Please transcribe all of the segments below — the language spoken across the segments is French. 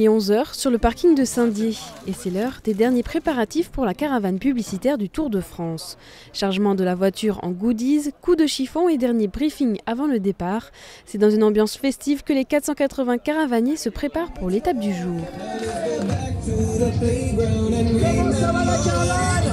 Il est 11 h sur le parking de Saint-Dié et c'est l'heure des derniers préparatifs pour la caravane publicitaire du Tour de France. Chargement de la voiture en goodies, coup de chiffon et dernier briefing avant le départ. C'est dans une ambiance festive que les 480 caravaniers se préparent pour l'étape du jour. Comment ça va la caravane ?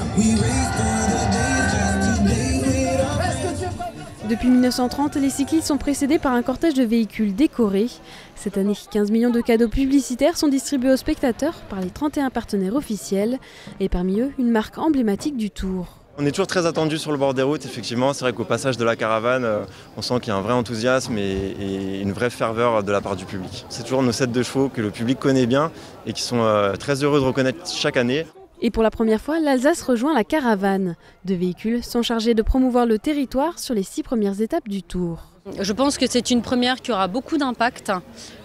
Depuis 1930, les cyclistes sont précédés par un cortège de véhicules décorés. Cette année, 15 millions de cadeaux publicitaires sont distribués aux spectateurs par les 31 partenaires officiels et parmi eux, une marque emblématique du Tour. On est toujours très attendu sur le bord des routes, effectivement. C'est vrai qu'au passage de la caravane, on sent qu'il y a un vrai enthousiasme et une vraie ferveur de la part du public. C'est toujours nos 7 de chevaux que le public connaît bien et qui sont très heureux de reconnaître chaque année. Et pour la première fois, l'Alsace rejoint la caravane. 2 véhicules sont chargés de promouvoir le territoire sur les 6 premières étapes du Tour. Je pense que c'est une première qui aura beaucoup d'impact.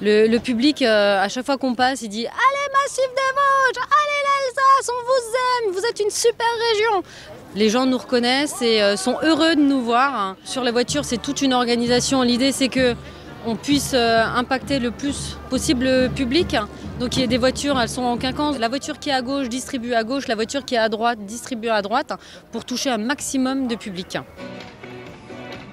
Le public, à chaque fois qu'on passe, il dit « Allez, Massif des Vosges, allez l'Alsace, on vous aime, vous êtes une super région !» Les gens nous reconnaissent et sont heureux de nous voir. Sur la voiture, c'est toute une organisation. L'idée, c'est qu'on puisse impacter le plus possible le public. Donc il y a des voitures, elles sont en quinconce. La voiture qui est à gauche distribue à gauche, la voiture qui est à droite distribue à droite pour toucher un maximum de public.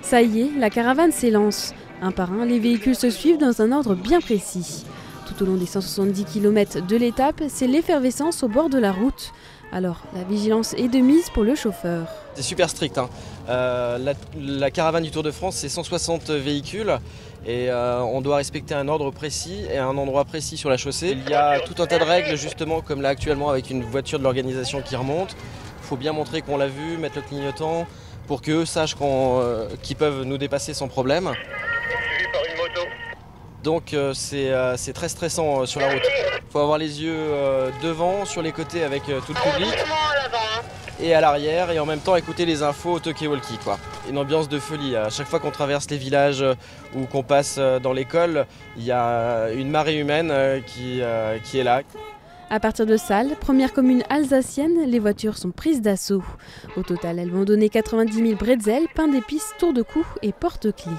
Ça y est, la caravane s'élance. Un par un, les véhicules se suivent dans un ordre bien précis. Tout au long des 170 km de l'étape, c'est l'effervescence au bord de la route. Alors, la vigilance est de mise pour le chauffeur. C'est super strict. La caravane du Tour de France, c'est 160 véhicules et on doit respecter un ordre précis et un endroit précis sur la chaussée. Il y a tout un tas de règles, justement, comme là actuellement avec une voiture de l'organisation qui remonte. Il faut bien montrer qu'on l'a vu, mettre le clignotant pour qu'eux sachent qu'ils peuvent nous dépasser sans problème. Donc c'est très stressant sur la route. Il faut avoir les yeux devant, sur les côtés avec tout le public et à l'arrière et en même temps écouter les infos au talkie-walkie, quoi. Une ambiance de folie. À chaque fois qu'on traverse les villages ou qu'on passe dans l'école, il y a une marée humaine qui est là. À partir de Salles, première commune alsacienne, les voitures sont prises d'assaut. Au total, elles vont donner 90 000 bretzels, pain d'épices, tour de cou et porte-clés.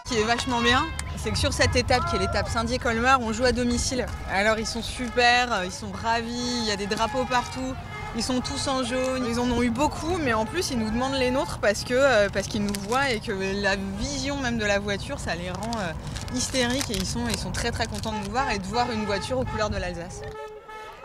Ce qui est vachement bien, c'est que sur cette étape qui est l'étape Saint-Dié-Colmar, on joue à domicile. Alors ils sont super, ils sont ravis, il y a des drapeaux partout, ils sont tous en jaune, ils en ont eu beaucoup, mais en plus ils nous demandent les nôtres parce qu'ils nous voient et que la vision même de la voiture, ça les rend hystériques et ils sont très très contents de nous voir et de voir une voiture aux couleurs de l'Alsace.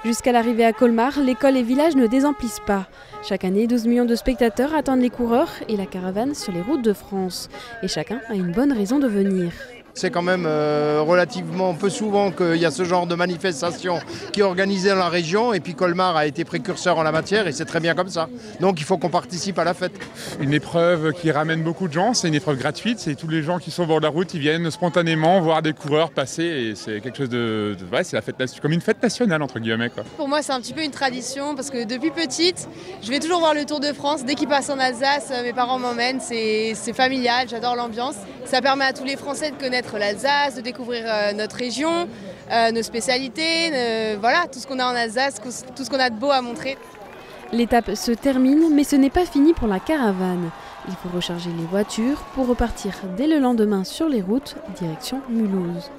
Jusqu'à l'arrivée à Colmar, l'école et village ne désemplissent pas. Chaque année, 12 millions de spectateurs attendent les coureurs et la caravane sur les routes de France. Et chacun a une bonne raison de venir. C'est quand même relativement peu souvent qu'il y a ce genre de manifestation qui est organisée dans la région et puis Colmar a été précurseur en la matière et c'est très bien comme ça. Donc il faut qu'on participe à la fête. Une épreuve qui ramène beaucoup de gens, c'est une épreuve gratuite, c'est tous les gens qui sont au bord de la route, ils viennent spontanément voir des coureurs passer et c'est quelque chose ouais, c'est la fête, comme une fête nationale entre guillemets, quoi. Pour moi c'est un petit peu une tradition parce que depuis petite, je vais toujours voir le Tour de France. Dès qu'il passe en Alsace, mes parents m'emmènent, c'est familial, j'adore l'ambiance. Ça permet à tous les Français de connaître l'Alsace, de découvrir notre région, nos spécialités, voilà, tout ce qu'on a en Alsace, tout ce qu'on a de beau à montrer. L'étape se termine, mais ce n'est pas fini pour la caravane. Il faut recharger les voitures pour repartir dès le lendemain sur les routes, direction Mulhouse.